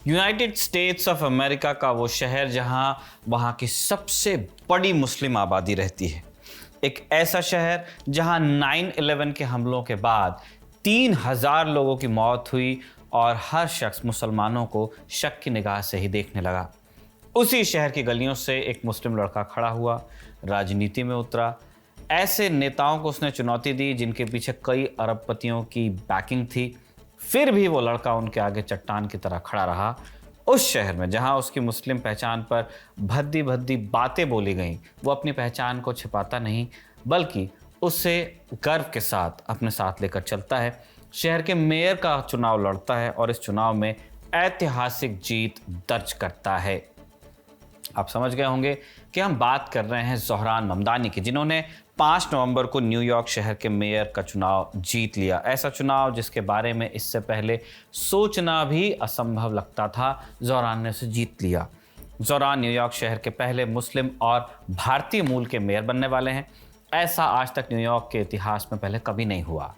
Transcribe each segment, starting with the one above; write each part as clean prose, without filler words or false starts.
United states of America का वो शहर जहां वहां की सबसे बड़ी मुस्लिम आबादी रहती है। एक ऐसा शहर जहां 9/11 के हमलों के बाद 3,000 लोगों की मौत हुई और हर शख्स मुसलमानों को शक की निगाह से ही देखने लगा। उसी शहर की गलियों से एक मुस्लिम लड़का खड़ा हुआ, राजनीति में उतरा। ऐसे नेताओं को उसने चुनौती दी जिनके पीछे कई अरबपतियों की बैकिंग थी। फिर भी वो लड़का उनके आगे चट्टान की तरह खड़ा रहा। उस शहर में जहां उसकी मुस्लिम पहचान पर भद्दी भद्दी बातें बोली गईं, वो अपनी पहचान को छिपाता नहीं बल्कि उसे गर्व के साथ अपने साथ लेकर चलता है। शहर के मेयर का चुनाव लड़ता है और इस चुनाव में ऐतिहासिक जीत दर्ज करता है। आप समझ गए होंगे कि हम बात कर रहे हैं ज़ोहरान ममदानी की, जिन्होंने 5 नवंबर को न्यूयॉर्क शहर के मेयर का चुनाव जीत लिया। ऐसा चुनाव जिसके बारे में इससे पहले सोचना भी असंभव लगता था, ज़ोहरान ने उसे जीत लिया। ज़ोहरान न्यूयॉर्क शहर के पहले मुस्लिम और भारतीय मूल के मेयर बनने वाले हैं। ऐसा आज तक न्यूयॉर्क के इतिहास में पहले कभी नहीं हुआ।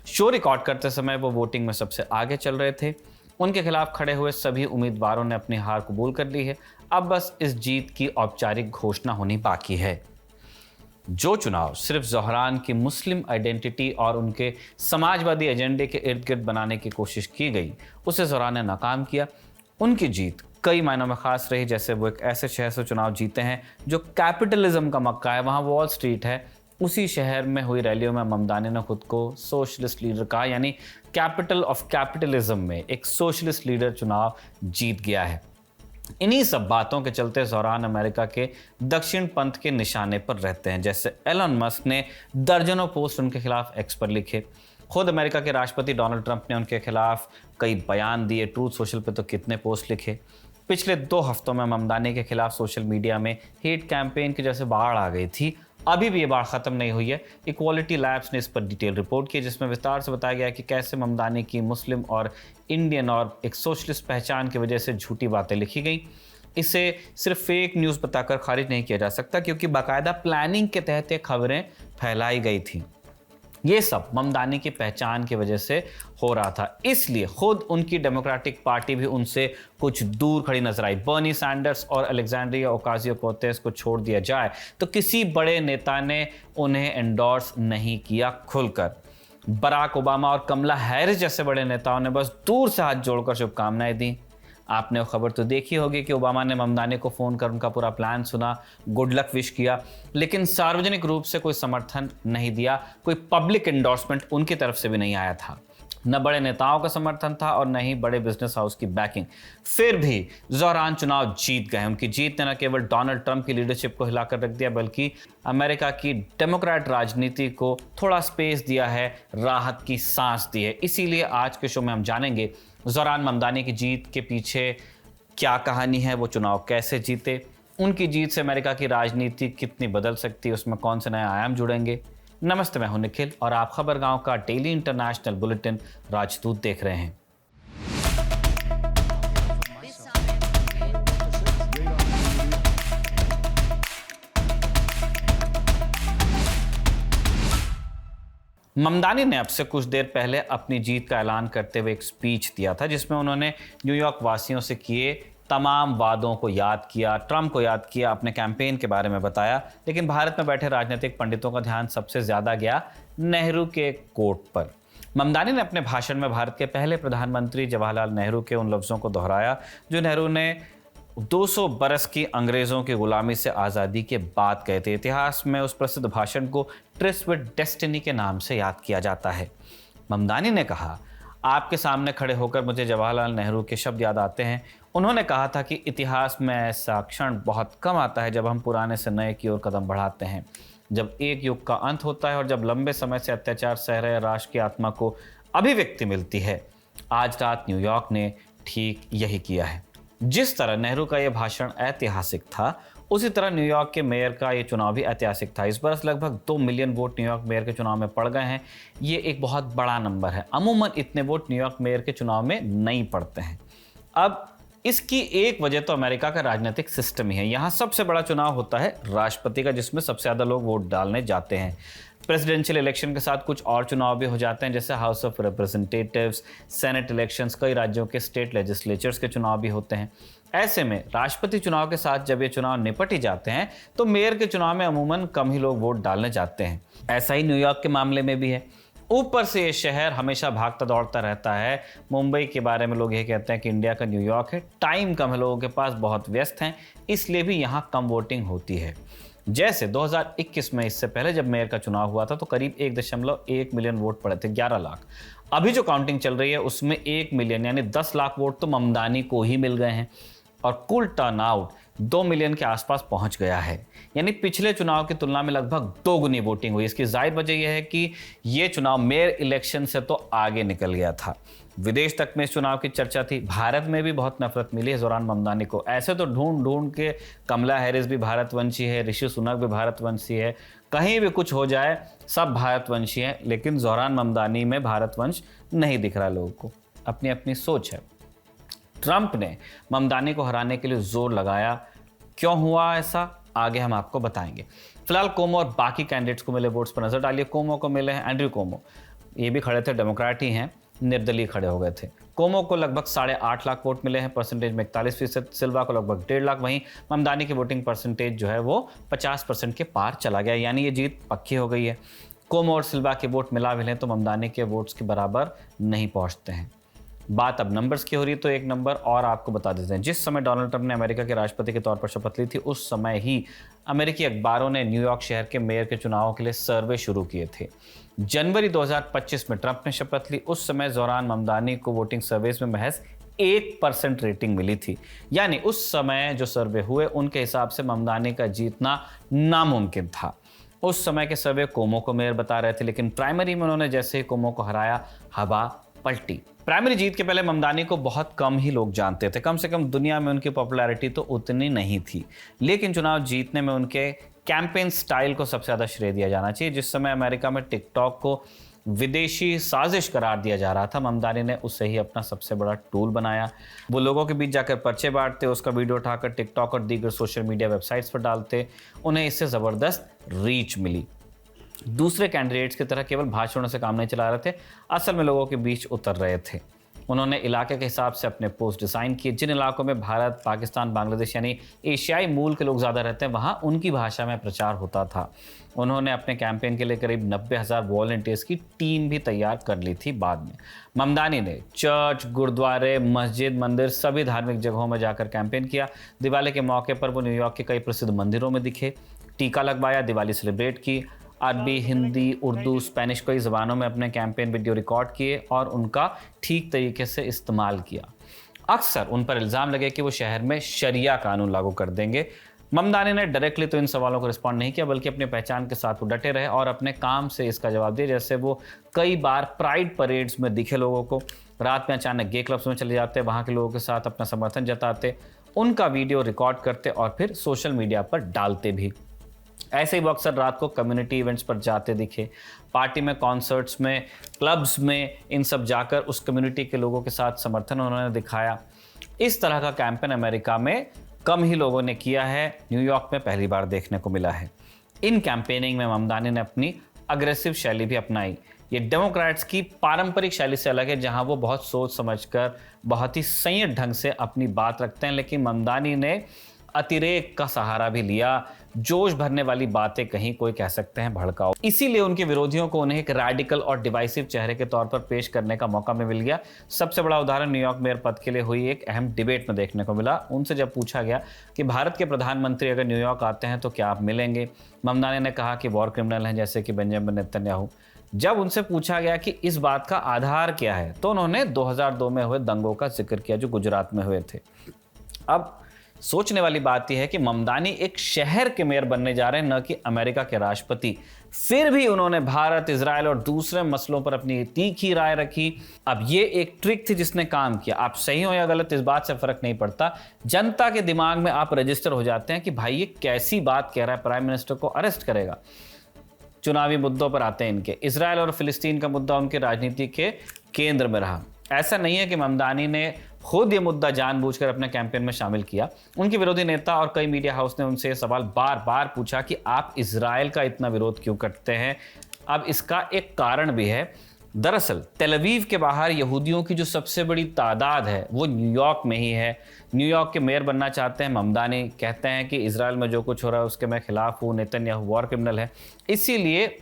शो रिकॉर्ड करते समय वो वोटिंग में सबसे आगे चल रहे थे। उनके खिलाफ खड़े हुए सभी उम्मीदवारों ने अपनी हार कबूल कर ली है। अब बस इस जीत की औपचारिक घोषणा होनी बाकी है। जो चुनाव सिर्फ ज़ोहरान की मुस्लिम आइडेंटिटी और उनके समाजवादी एजेंडे के इर्द गिर्द बनाने की कोशिश की गई, उसे ज़ोहरान ने नाकाम किया। उनकी जीत कई मायनों में खास रही, जैसे वो एक ऐसे शहर से चुनाव जीते हैं जो कैपिटलिज्म का मक्का है, वहाँ वॉल स्ट्रीट है। उसी शहर में हुई रैलियों में ममदानी ने खुद को सोशलिस्ट लीडर कहा, यानी कैपिटल ऑफ कैपिटलिज्म में एक सोशलिस्ट लीडर चुनाव जीत गया है। इन्हीं सब बातों के चलते ज़ोहरान अमेरिका के दक्षिण पंथ के निशाने पर रहते हैं। जैसे एलन मस्क ने दर्जनों पोस्ट उनके खिलाफ एक्स पर लिखे, खुद अमेरिका के राष्ट्रपति डोनाल्ड ट्रंप ने उनके खिलाफ कई बयान दिए, ट्रूथ सोशल पे तो कितने पोस्ट लिखे। पिछले 2 हफ्तों में ममदानी के खिलाफ सोशल मीडिया में हेट कैंपेन की जैसे बाढ़ आ गई थी। अभी भी ये बाढ़ खत्म नहीं हुई है। इक्वालिटी लैब्स ने इस पर डिटेल रिपोर्ट की, जिसमें विस्तार से बताया गया कि कैसे ममदानी की मुस्लिम और इंडियन और एक सोशलिस्ट पहचान की वजह से झूठी बातें लिखी गई। इसे सिर्फ फेक न्यूज़ बताकर खारिज नहीं किया जा सकता, क्योंकि बाकायदा प्लानिंग के तहत ये खबरें फैलाई गई थी। ये सब ममदानी की पहचान की वजह से हो रहा था, इसलिए खुद उनकी डेमोक्रेटिक पार्टी भी उनसे कुछ दूर खड़ी नजर आई। बर्नी सैंडर्स और अलेक्जेंड्रिया ओकासियो-कोर्टेस को छोड़ दिया जाए तो किसी बड़े नेता ने उन्हें एंडोर्स नहीं किया खुलकर। बराक ओबामा और कमला हैरिस जैसे बड़े नेताओं ने बस दूर से हाथ जोड़कर शुभकामनाएं दी। आपने वो खबर तो देखी होगी कि ओबामा ने ममदानी को फ़ोन कर उनका पूरा प्लान सुना, गुड लक विश किया, लेकिन सार्वजनिक रूप से कोई समर्थन नहीं दिया, कोई पब्लिक एंडोर्समेंट उनकी तरफ से भी नहीं आया था। न बड़े नेताओं का समर्थन था और न ही बड़े बिजनेस हाउस की बैकिंग। फिर भी ज़ोहरान चुनाव जीत गए। उनकी जीत ने न केवल डोनाल्ड ट्रंप की लीडरशिप को हिलाकर रख दिया, बल्कि अमेरिका की डेमोक्रेट राजनीति को थोड़ा स्पेस दिया है, राहत की सांस दी है। इसीलिए आज के शो में हम जानेंगे ज़ोहरान ममदानी की जीत के पीछे क्या कहानी है, वो चुनाव कैसे जीते, उनकी जीत से अमेरिका की राजनीति कितनी बदल सकती है, उसमें कौन से नए आयाम जुड़ेंगे। नमस्ते, मैं हूं निखिल और आप खबरगांव का डेली इंटरनेशनल बुलेटिन राजदूत देख रहे हैं। ममदानी ने अब से कुछ देर पहले अपनी जीत का ऐलान करते हुए एक स्पीच दिया था, जिसमें उन्होंने न्यूयॉर्क वासियों से किए तमाम वादों को याद किया, ट्रंप को याद किया, अपने कैंपेन के बारे में बताया। लेकिन भारत में बैठे राजनीतिक पंडितों का ध्यान सबसे ज्यादा गया नेहरू के कोट पर। ममदानी ने अपने भाषण में भारत के पहले प्रधानमंत्री जवाहरलाल नेहरू के उन लफ्जों को दोहराया जो नेहरू ने 200 बरस की अंग्रेजों की गुलामी से आज़ादी के बाद कहे थे। इतिहास में उस प्रसिद्ध भाषण को ट्रिस्ट विद डेस्टिनी के नाम से याद किया जाता है। ममदानी ने कहा, आपके सामने खड़े होकर मुझे जवाहरलाल नेहरू के शब्द याद आते हैं। उन्होंने कहा था कि इतिहास में ऐसा क्षण बहुत कम आता है जब हम पुराने से नए की ओर कदम बढ़ाते हैं, जब एक युग का अंत होता है और जब लंबे समय से अत्याचार सह रहे राष्ट्र की आत्मा को अभिव्यक्ति मिलती है। आज रात न्यूयॉर्क ने ठीक यही किया है। जिस तरह नेहरू का यह भाषण ऐतिहासिक था, उसी तरह न्यूयॉर्क के मेयर का ये चुनाव भी ऐतिहासिक था। इस बरस लगभग 2 मिलियन वोट न्यूयॉर्क मेयर के चुनाव में पड़ गए हैं। ये एक बहुत बड़ा नंबर है। अमूमन इतने वोट न्यूयॉर्क मेयर के चुनाव में नहीं पड़ते हैं। अब इसकी एक वजह तो अमेरिका का राजनीतिक सिस्टम ही है। यहाँ सबसे बड़ा चुनाव होता है राष्ट्रपति का, जिसमें सबसे ज़्यादा लोग वोट डालने जाते हैं। प्रेसिडेंशियल इलेक्शन के साथ कुछ और चुनाव भी हो जाते हैं, जैसे house of representatives, senate elections, कई राज्यों के स्टेट लेजिस्लेचर्स के चुनाव भी होते हैं। ऐसे में राष्ट्रपति चुनाव के साथ जब ये चुनाव निपट ही जाते हैं तो मेयर के चुनाव में अमूमन कम ही लोग वोट डालने जाते हैं। ऐसा ही न्यूयॉर्क के मामले में भी है। ऊपर से ये शहर हमेशा भागता दौड़ता रहता है। मुंबई के बारे में लोग ये कहते हैं कि इंडिया का न्यूयॉर्क है। टाइम कम है लोगों के पास, बहुत व्यस्त हैं, इसलिए भी यहाँ कम वोटिंग होती है। जैसे 2021 में, इससे पहले जब मेयर का चुनाव हुआ था तो करीब 1.1 मिलियन वोट पड़े थे, 11 लाख। अभी जो काउंटिंग चल रही है उसमें 1 मिलियन यानी 10 लाख वोट तो ममदानी को ही मिल गए हैं और कुल टर्नआउट 2 मिलियन के आसपास पहुंच गया है। यानी पिछले चुनाव की तुलना में लगभग 2 गुनी वोटिंग हुई। इसकी जाहिर वजह यह है कि ये चुनाव मेयर इलेक्शन से तो आगे निकल गया था। विदेश तक में इस चुनाव की चर्चा थी। भारत में भी बहुत नफरत मिली है ज़ोरान ममदानी को। ऐसे तो ढूंढ ढूंढ के कमला हैरिस भी भारतवंशी है, ऋषि सुनक भी भारतवंशी है, कहीं भी कुछ हो जाए सब भारतवंशी हैं, लेकिन ज़ोरान ममदानी में भारतवंश नहीं दिख रहा लोगों को। अपनी अपनी सोच है। ट्रंप ने ममदानी को हराने के लिए जोर लगाया। क्यों हुआ ऐसा, आगे हम आपको बताएंगे। फिलहाल कोमो और बाकी कैंडिडेट्स को मिले वोट्स पर नजर डालिए। कोमो को मिले हैं एंड्रयू कोमो, ये भी खड़े थे, डेमोक्रेट ही हैं, निर्दलीय खड़े हो गए थे। कोमो को लगभग 8.5 लाख वोट मिले हैं, परसेंटेज में 41%। सिल्वा को लगभग 1.5 लाख। वहीं ममदानी की वोटिंग परसेंटेज जो है वो 50% के पार चला गया, यानी ये जीत पक्की हो गई है। कोमो और सिल्वा के वोट मिला भी लें तो ममदानी के वोट्स के बराबर नहीं पहुंचते हैं। बात अब नंबर्स की हो रही है तो एक नंबर और आपको बता देते हैं। जिस समय डोनाल्ड ट्रंप ने अमेरिका के राष्ट्रपति के तौर पर शपथ ली थी, उस समय ही अमेरिकी अखबारों ने न्यूयॉर्क शहर के मेयर के चुनावों के लिए सर्वे शुरू किए थे। जनवरी 2025 में ट्रंप ने शपथ ली। उस समय ज़ोरान ममदानी को वोटिंग सर्वेस में महज 1% रेटिंग मिली थी। यानी उस समय जो सर्वे हुए उनके हिसाब से ममदानी का जीतना नामुमकिन था। उस समय के सर्वे कोमो को मेयर बता रहे थे, लेकिन प्राइमरी में उन्होंने जैसे ही कोमो को हराया, हवा पलटी। प्राइमरी जीत के पहले ममदानी को बहुत कम ही लोग जानते थे, कम से कम दुनिया में उनकी पॉपुलैरिटी तो उतनी नहीं थी। लेकिन चुनाव जीतने में उनके कैंपेन स्टाइल को सबसे ज़्यादा श्रेय दिया जाना चाहिए। जिस समय अमेरिका में टिकटॉक को विदेशी साजिश करार दिया जा रहा था, ममदानी ने उसे ही अपना सबसे बड़ा टूल बनाया। वो लोगों के बीच जाकर पर्चे बांटते, उसका वीडियो उठाकर टिकटॉक और दीगर सोशल मीडिया वेबसाइट्स पर डालते। उन्हें इससे ज़बरदस्त रीच मिली। दूसरे कैंडिडेट्स की तरह केवल भाषणों से काम नहीं चला रहे थे, असल में लोगों के बीच उतर रहे थे। उन्होंने इलाके के हिसाब से अपने पोस्ट डिज़ाइन किए। जिन इलाकों में भारत, पाकिस्तान, बांग्लादेश यानी एशियाई मूल के लोग ज़्यादा रहते हैं, वहाँ उनकी भाषा में प्रचार होता था। उन्होंने अपने कैंपेन के लिए करीब 90,000 वॉलंटियर्स की टीम भी तैयार कर ली थी। बाद में ममदानी ने चर्च, गुरुद्वारे, मस्जिद, मंदिर सभी धार्मिक जगहों में जाकर कैंपेन किया। दिवाली के मौके पर वो न्यूयॉर्क के कई प्रसिद्ध मंदिरों में दिखे, टीका लगवाया, दिवाली सेलिब्रेट की। अरबी, हिंदी, उर्दू, स्पेनिश कई ज़बानों में अपने कैंपेन वीडियो रिकॉर्ड किए और उनका ठीक तरीके से इस्तेमाल किया। अक्सर उन पर इल्ज़ाम लगे कि वो शहर में शरिया कानून लागू कर देंगे। ममदानी ने डायरेक्टली तो इन सवालों को रिस्पॉन्ड नहीं किया, बल्कि अपनी पहचान के साथ वो डटे रहे और अपने काम से इसका जवाब दिया। जैसे वो कई बार प्राइड परेड्स में दिखे लोगों को, रात में अचानक गे क्लब्स में चले जाते, वहाँ के लोगों के साथ अपना समर्थन जताते, उनका वीडियो रिकॉर्ड करते और फिर सोशल मीडिया पर डालते भी। ऐसे ही वो अक्सर रात को कम्युनिटी इवेंट्स पर जाते दिखे, पार्टी में, कॉन्सर्ट्स में, क्लब्स में, इन सब जाकर उस कम्युनिटी के लोगों के साथ समर्थन उन्होंने दिखाया। इस तरह का कैंपेन अमेरिका में कम ही लोगों ने किया है, न्यूयॉर्क में पहली बार देखने को मिला है। इन कैंपेनिंग में ममदानी ने अपनी अग्रेसिव शैली भी अपनाई। ये डेमोक्रेट्स की पारंपरिक शैली से अलग है, जहां वो बहुत सोच समझकर, बहुत ही संयत ढंग से अपनी बात रखते हैं, लेकिन ममदानी ने अतिरेक का सहारा भी लिया। जोश भरने वाली बातें कहीं, कोई कह सकते हैं भड़काऊ। इसीलिए उनके विरोधियों को उन्हें एक रैडिकल और डिवाइसिव चेहरे के तौर पर पेश करने का मौका मिल गया। सबसे बड़ा उदाहरण न्यूयॉर्क मेयर पद के लिए हुई एक अहम डिबेट में देखने को मिला। उनसे जब पूछा गया कि भारत के प्रधानमंत्री अगर न्यूयॉर्क आते हैं तो क्या आप मिलेंगे, ममदानी ने कहा कि वॉर क्रिमिनल हैं जैसे कि बेंजामिन नेतन्याहू। जब उनसे पूछा गया कि इस बात का आधार क्या है, तो उन्होंने 2002 में हुए दंगों का जिक्र किया जो गुजरात में हुए थे। अब सोचने वाली बात यह है कि ममदानी एक शहर के मेयर बनने जा रहे हैं, न कि अमेरिका के राष्ट्रपति। फिर भी उन्होंने भारत, इजराइल और दूसरे मसलों पर अपनी तीखी राय रखी। अब ये एक ट्रिक थी जिसने काम किया। आप सही हो या गलत, इस बात से फर्क नहीं पड़ता, जनता के दिमाग में आप रजिस्टर हो जाते हैं कि भाई ये कैसी बात कह रहा है, प्राइम मिनिस्टर को अरेस्ट करेगा। चुनावी मुद्दों पर आते हैं इनके। इजराइल और फिलिस्तीन का मुद्दा उनकी राजनीति के केंद्र में रहा। ऐसा नहीं है कि ममदानी ने खुद ये मुद्दा जानबूझकर अपने कैंपेन में शामिल किया। उनके विरोधी नेता और कई मीडिया हाउस ने उनसे ये सवाल बार बार पूछा कि आप इजराइल का इतना विरोध क्यों करते हैं, अब इसका एक कारण भी है। दरअसल तेल अवीव के बाहर यहूदियों की जो सबसे बड़ी तादाद है वो न्यूयॉर्क में ही है। न्यूयॉर्क के मेयर बनना चाहते हैं ममदानी, कहते हैं कि इजराइल में जो कुछ हो रहा है उसके मैं खिलाफ हूँ, नेतन्याहू वॉर क्रिमिनल है। इसीलिए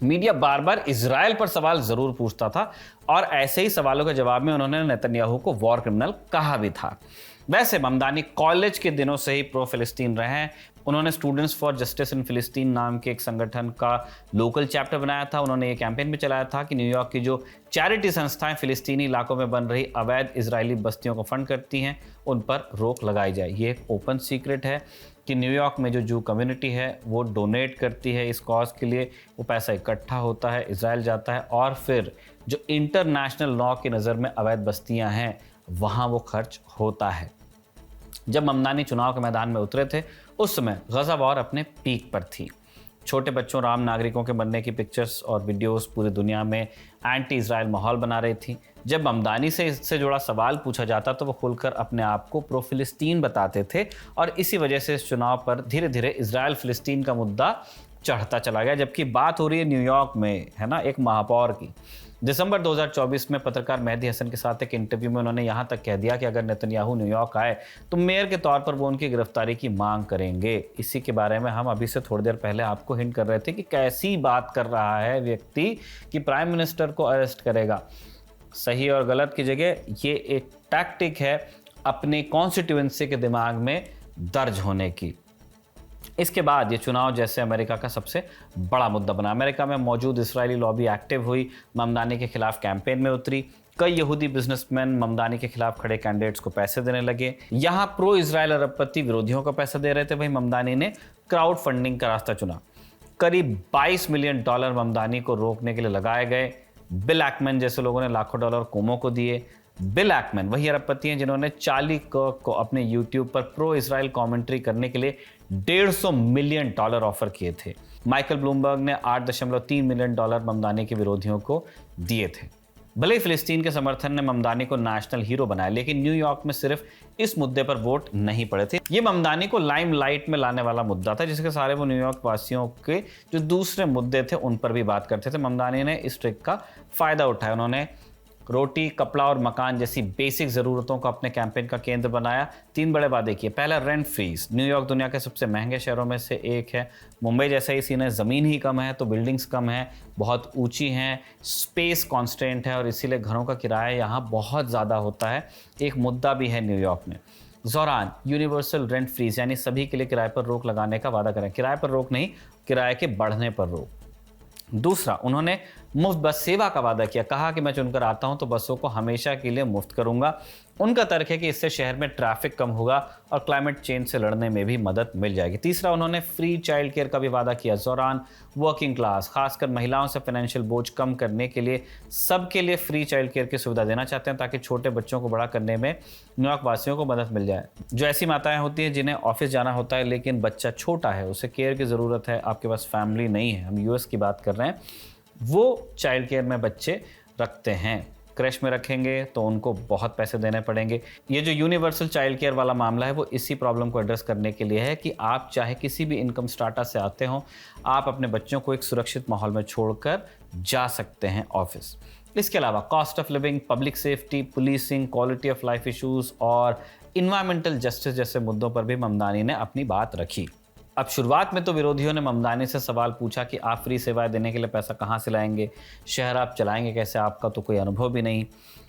मीडिया बार बार इजराइल पर सवाल जरूर पूछता था और ऐसे ही सवालों के जवाब में उन्होंने नेतन्याहू को वॉर क्रिमिनल कहा भी था। वैसे ममदानी कॉलेज के दिनों से ही प्रो फिलिस्तीन रहे हैं। उन्होंने स्टूडेंट्स फॉर जस्टिस इन फिलिस्तीन नाम के एक संगठन का लोकल चैप्टर बनाया था। उन्होंने ये कैंपेन भी चलाया था कि न्यूयॉर्क की जो चैरिटी संस्थाएं फिलिस्तीनी इलाकों में बन रही अवैध इजरायली बस्तियों को फंड करती हैं उन पर रोक लगाई जाए। ये एक ओपन सीक्रेट है कि न्यूयॉर्क में जो जू कम्युनिटी है वो डोनेट करती है इस कॉज के लिए। वो पैसा इकट्ठा होता है, इजराइल जाता है और फिर जो इंटरनेशनल लॉ की नज़र में अवैध बस्तियां हैं वहाँ वो खर्च होता है। जब ममदानी चुनाव के मैदान में उतरे थे उस समय गज़ा वॉर अपने पीक पर थी। छोटे बच्चों राम नागरिकों के बनने की पिक्चर्स और वीडियोस पूरी दुनिया में एंटी इजराइल माहौल बना रही थी। जब ममदानी से इससे जुड़ा सवाल पूछा जाता तो वो खुलकर अपने आप को प्रो फिलिस्तीन बताते थे और इसी वजह से इस चुनाव पर धीरे धीरे इजराइल फिलिस्तीन का मुद्दा चढ़ता चला गया। जबकि बात हो रही है न्यूयॉर्क में, है ना, एक महापौर की। दिसंबर 2024 में पत्रकार मेहदी हसन के साथ एक इंटरव्यू में उन्होंने यहां तक कह दिया कि अगर नेतन्याहू न्यूयॉर्क आए तो मेयर के तौर पर वो उनकी गिरफ्तारी की मांग करेंगे। इसी के बारे में हम अभी से थोड़ी देर पहले आपको हिंट कर रहे थे कि कैसी बात कर रहा है व्यक्ति कि प्राइम मिनिस्टर को अरेस्ट करेगा। सही और गलत की जगह ये एक टैक्टिक है अपने कॉन्स्टिट्यूएंसी के दिमाग में दर्ज होने की। इसके बाद ये चुनाव जैसे अमेरिका का सबसे बड़ा मुद्दा बना। अमेरिका में मौजूद इजरायली लॉबी एक्टिव हुई, ममदानी के खिलाफ कैंपेन में उतरी। कई यहूदी बिजनेसमैन ममदानी के खिलाफ खड़े कैंडिडेट्स को पैसे देने लगे। यहाँ प्रो इजराइल अरबपति विरोधियों को पैसा दे रहे थे। वहीं ममदानी ने क्राउड फंडिंग का रास्ता चुना। करीब $22 मिलियन ममदानी को रोकने के लिए लगाए गए। बिल एक्मैन जैसे लोगों ने लाखों डॉलर कोमो को दिए। बिल एक्मैन वही अरबपति हैं जिन्होंने चार्ली कर्क को अपने यूट्यूब पर प्रो इजराइल कमेंट्री करने के लिए $150 मिलियन ऑफर किए थे। माइकल ब्लूमबर्ग ने $8.3 मिलियन ममदानी के विरोधियों को दिए थे। भले ही फिलिस्तीन के समर्थन ने ममदानी को नेशनल हीरो बनाया, लेकिन न्यूयॉर्क में सिर्फ इस मुद्दे पर वोट नहीं पड़े थे। ये ममदानी को लाइमलाइट में लाने वाला मुद्दा था, जिसके सारे वो न्यूयॉर्क वासियों के जो दूसरे मुद्दे थे उन पर भी बात करते थे। ममदानी ने इस ट्रिक का फायदा उठाया। उन्होंने रोटी, कपड़ा और मकान जैसी बेसिक ज़रूरतों को अपने कैंपेन का केंद्र बनाया। 3 बड़े वादे किए। पहला, रेंट फ्रीज। न्यूयॉर्क दुनिया के सबसे महंगे शहरों में से एक है। मुंबई जैसा ही सीन है, ज़मीन ही कम है तो बिल्डिंग्स कम है, बहुत ऊंची हैं, स्पेस कॉन्स्टेंट है और इसीलिए घरों का किराया यहाँ बहुत ज़्यादा होता है। एक मुद्दा भी है न्यूयॉर्क में। ज़ोरान, यूनिवर्सल रेंट फ्रीज, यानी सभी के लिए किराए पर रोक लगाने का वादा करें। किराए पर रोक नहीं, किराए के बढ़ने पर रोक। दूसरा, उन्होंने मुफ्त बस सेवा का वादा किया। कहा कि मैं चुनकर आता हूं तो बसों को हमेशा के लिए मुफ्त करूंगा। उनका तर्क है कि इससे शहर में ट्रैफिक कम होगा और क्लाइमेट चेंज से लड़ने में भी मदद मिल जाएगी। तीसरा, उन्होंने फ्री चाइल्ड केयर का भी वादा किया। दौरान वर्किंग क्लास, खासकर महिलाओं से फाइनेंशियल बोझ कम करने के लिए सबके लिए फ्री चाइल्ड केयर की सुविधा देना चाहते हैं, ताकि छोटे बच्चों को बड़ा करने में न्यूयॉर्क वासियों को मदद मिल जाए। जो ऐसी माताएं होती हैं जिन्हें ऑफिस जाना होता है लेकिन बच्चा छोटा है, उसे केयर की ज़रूरत है, आपके पास फैमिली नहीं है, हम यूएस की बात कर रहे हैं, वो चाइल्ड केयर में बच्चे रखते हैं। क्रैश में रखेंगे तो उनको बहुत पैसे देने पड़ेंगे। ये जो यूनिवर्सल चाइल्ड केयर वाला मामला है वो इसी प्रॉब्लम को एड्रेस करने के लिए है कि आप चाहे किसी भी इनकम स्ट्राटा से आते हो, आप अपने बच्चों को एक सुरक्षित माहौल में छोड़कर जा सकते हैं ऑफिस। इसके अलावा cost of living, public safety, policing, quality of life issues और इन्वायरमेंटल जस्टिस जैसे मुद्दों पर भी ममदानी ने अपनी बात रखी। अब शुरुआत में तो विरोधियों ने ममदानी से सवाल पूछा कि आप फ्री सेवाएं देने के लिए पैसा कहाँ से लाएंगे, शहर आप चलाएंगे कैसे, आपका तो कोई अनुभव भी नहीं।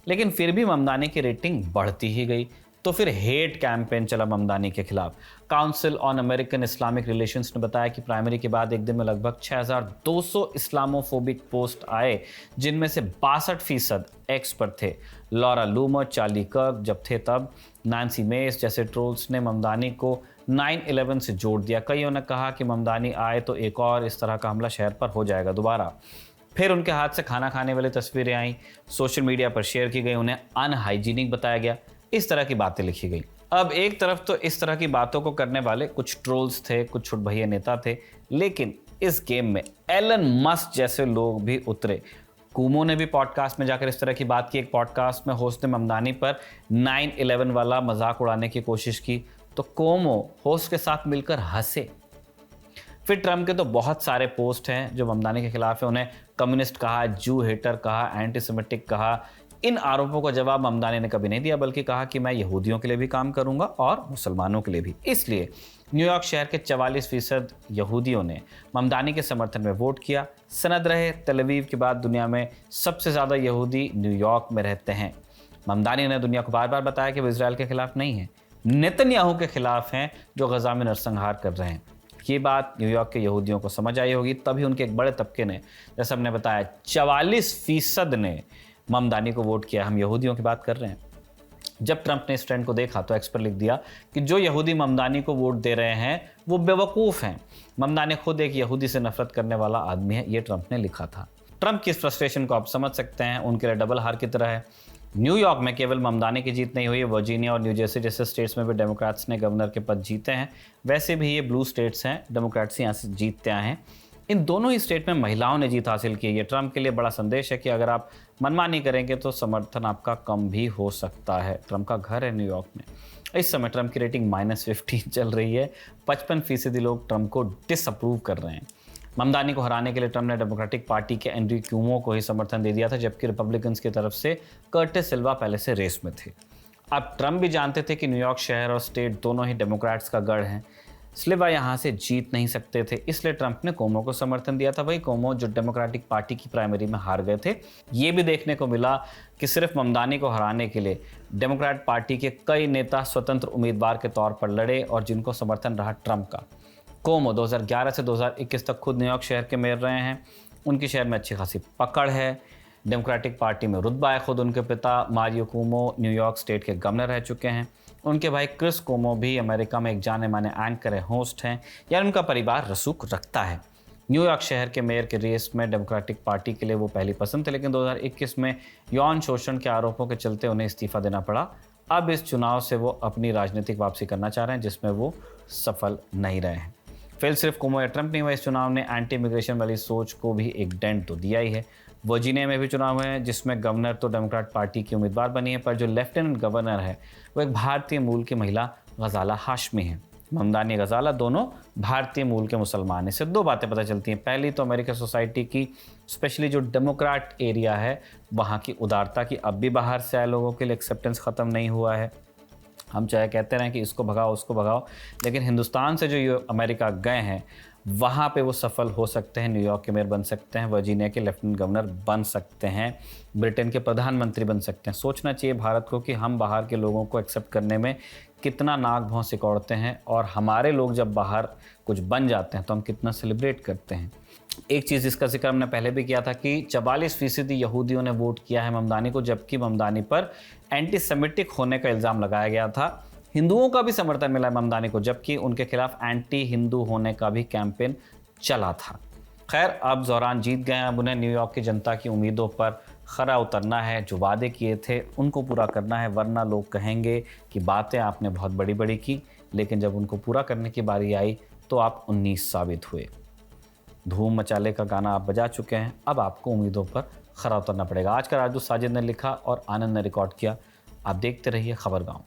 लेकिन फिर भी ममदानी की रेटिंग बढ़ती ही गई। तो फिर हेट कैंपेन चला ममदानी के खिलाफ। Council on American Islamic relations ने बताया कि प्राइमरी के बाद एक दिन में लगभग 6200 इस्लामोफोबिक पोस्ट आए, जिनमें से 62% एक्स पर थे। लॉरा लूमर, चार्ली कर्क जब थे तब, नैन्सी मेस जैसे ट्रोल्स ने ममदानी को 9/11 से जोड़ दिया। कईयों ने कहा कि ममदानी आए तो एक और इस तरह का हमला शहर पर हो जाएगा दोबारा। फिर उनके हाथ से खाना खाने वाली तस्वीरें आई, सोशल मीडिया पर शेयर की गई, उन्हें अनहाइजीनिक बताया गया, इस तरह की बातें लिखी गई। अब एक तरफ तो इस तरह की बातों को करने वाले कुछ ट्रोल्स थे, कुछ छुटभैया नेता थे, लेकिन इस गेम में एलन मस्क जैसे लोग भी उतरे। कुमो ने भी पॉडकास्ट में जाकर इस तरह की बात की। एक पॉडकास्ट में होस्ट ने ममदानी पर 9/11 वाला मजाक उड़ाने की कोशिश की तो कोमो होस्ट के साथ मिलकर हंसे। फिर ट्रंप के तो बहुत सारे पोस्ट हैं जो ममदानी के खिलाफ है। उन्हें कम्युनिस्ट कहा, जू हेटर कहा, एंटीसेमिटिक कहा। इन आरोपों का जवाब ममदानी ने कभी नहीं दिया, बल्कि कहा कि मैं यहूदियों के लिए भी काम करूंगा और मुसलमानों के लिए भी। इसलिए न्यूयॉर्क शहर के 44% यहूदियों ने ममदानी के समर्थन में वोट किया। सनद रहे, तेल अवीव के बाद दुनिया में सबसे ज़्यादा यहूदी न्यूयॉर्क में रहते हैं। ममदानी ने दुनिया को बार बार बताया कि वो इसराइल के खिलाफ नहीं है, नेतन्याहू के खिलाफ हैं जो गजा में नरसंहार कर रहे हैं। ये बात न्यूयॉर्क के यहूदियों को समझ आई होगी, तभी उनके एक बड़े तबके ने, जैसा हमने बताया, 44% ने ममदानी को वोट किया। हम यहूदियों की बात कर रहे हैं। जब ट्रंप ने इस ट्रेंड को देखा तो एक्स पर लिख दिया कि जो यहूदी ममदानी को वोट दे रहे हैं वो बेवकूफ़ हैं। ममदानी खुद एक यहूदी से नफरत करने वाला आदमी है, ये ट्रंप ने लिखा था। ट्रंप की इस फ्रस्ट्रेशन को आप समझ सकते हैं, उनके लिए डबल हार की तरह है। न्यूयॉर्क में केवल ममदानी की जीत नहीं हुई, वर्जीनिया और न्यू जर्सी जैसे स्टेट्स में भी डेमोक्रेट्स ने गवर्नर के पद जीते हैं। वैसे भी ये ब्लू स्टेट्स हैं, डेमोक्रेट्स यहाँ से जीतते आए हैं। इन दोनों ही स्टेट में महिलाओं ने जीत हासिल की है। ये ट्रंप के लिए बड़ा संदेश है कि अगर आप मनमानी करेंगे तो समर्थन आपका कम भी हो सकता है। ट्रंप का घर है न्यूयॉर्क में। इस समय ट्रंप की रेटिंग -15 चल रही है। 55% लोग ट्रंप को डिसअप्रूव कर रहे हैं। ममदानी को हराने के लिए ट्रंप ने डेमोक्रेटिक पार्टी के एंड्रयू क्यूमो को ही समर्थन दे दिया था, जबकि रिपब्लिकन्स की तरफ से कर्टिस सिल्वा पहले से रेस में थे। अब ट्रंप भी जानते थे कि न्यूयॉर्क शहर और स्टेट दोनों ही डेमोक्रेट्स का गढ़ हैं। सिल्वा यहाँ से जीत नहीं सकते थे, इसलिए ट्रंप ने कोमो को समर्थन दिया था। वही कोमो जो डेमोक्रेटिक पार्टी की प्राइमरी में हार गए थे। ये भी देखने को मिला कि सिर्फ ममदानी को हराने के लिए डेमोक्रेट पार्टी के कई नेता स्वतंत्र उम्मीदवार के तौर पर लड़े और जिनको समर्थन रहा ट्रंप का। कोमो 2011 से 2021 तक खुद न्यूयॉर्क शहर के मेयर रहे हैं। उनकी शहर में अच्छी खासी पकड़ है। डेमोक्रेटिक पार्टी में रुतबा है। खुद उनके पिता मारियो कोमो न्यूयॉर्क स्टेट के गवर्नर रह चुके हैं। उनके भाई क्रिस कोमो भी अमेरिका में एक जाने माने एंकर है, होस्ट हैं, यानी उनका परिवार रसूख रखता है। न्यूयॉर्क शहर के मेयर के रेस में डेमोक्रेटिक पार्टी के लिए वो पहली पसंद थे, लेकिन 2021 में यौन शोषण के आरोपों के चलते उन्हें इस्तीफा देना पड़ा। अब इस चुनाव से वो अपनी राजनीतिक वापसी करना चाह रहे हैं, जिसमें वो सफल नहीं रहे हैं। फिर सिर्फ कोमो या ट्रंप नहीं हुआ, इस चुनाव ने एंटी इमिग्रेशन वाली सोच को भी एक डेंट तो दिया ही है। वर्जीनिया में भी चुनाव हुए हैं, जिसमें गवर्नर तो डेमोक्रेट पार्टी की उम्मीदवार बनी है, पर जो लेफ्टिनेंट गवर्नर है वो एक भारतीय मूल की महिला गजाला हाशमी है। ममदानी गजाला दोनों भारतीय मूल के मुसलमान हैं। इससे दो बातें पता चलती हैं। पहली तो अमेरिकन सोसाइटी की, स्पेशली जो डेमोक्रेट एरिया है, वहाँ की उदारता की अब भी बाहर से आए लोगों के लिए एक्सेप्टेंस ख़त्म नहीं हुआ है। हम चाहे कहते रहें कि इसको भगाओ उसको भगाओ, लेकिन हिंदुस्तान से जो ये अमेरिका गए हैं वहाँ पे वो सफल हो सकते हैं। न्यूयॉर्क के मेयर बन सकते हैं, वर्जीनिया के लेफ्टिनेंट गवर्नर बन सकते हैं, ब्रिटेन के प्रधानमंत्री बन सकते हैं। सोचना चाहिए भारत को कि हम बाहर के लोगों को एक्सेप्ट करने में कितना नाक भौं सिकोड़ते हैं, और हमारे लोग जब बाहर कुछ बन जाते हैं तो हम कितना सेलिब्रेट करते हैं। एक चीज़ जिसका जिक्र हमने पहले भी किया था कि 44% यहूदियों ने वोट किया है ममदानी को, जबकि ममदानी पर एंटीसेमिटिक होने का इल्ज़ाम लगाया गया था। हिंदुओं का भी समर्थन मिला है ममदानी को, जबकि उनके खिलाफ एंटी हिंदू होने का भी कैंपेन चला था। खैर, अब ज़ोरान जीत गए हैं। अब उन्हें न्यूयॉर्क की जनता की उम्मीदों पर खरा उतरना है। जो वादे किए थे उनको पूरा करना है, वरना लोग कहेंगे कि बातें आपने बहुत बड़ी बड़ी की, लेकिन जब उनको पूरा करने की बारी आई तो आप 19 साबित हुए। धूम मचाले का गाना आप बजा चुके हैं, अब आपको उम्मीदों पर खरा उतरना पड़ेगा। आज का राजदूत साजिद ने लिखा और आनंद ने रिकॉर्ड किया। आप देखते रहिए खबरगांव।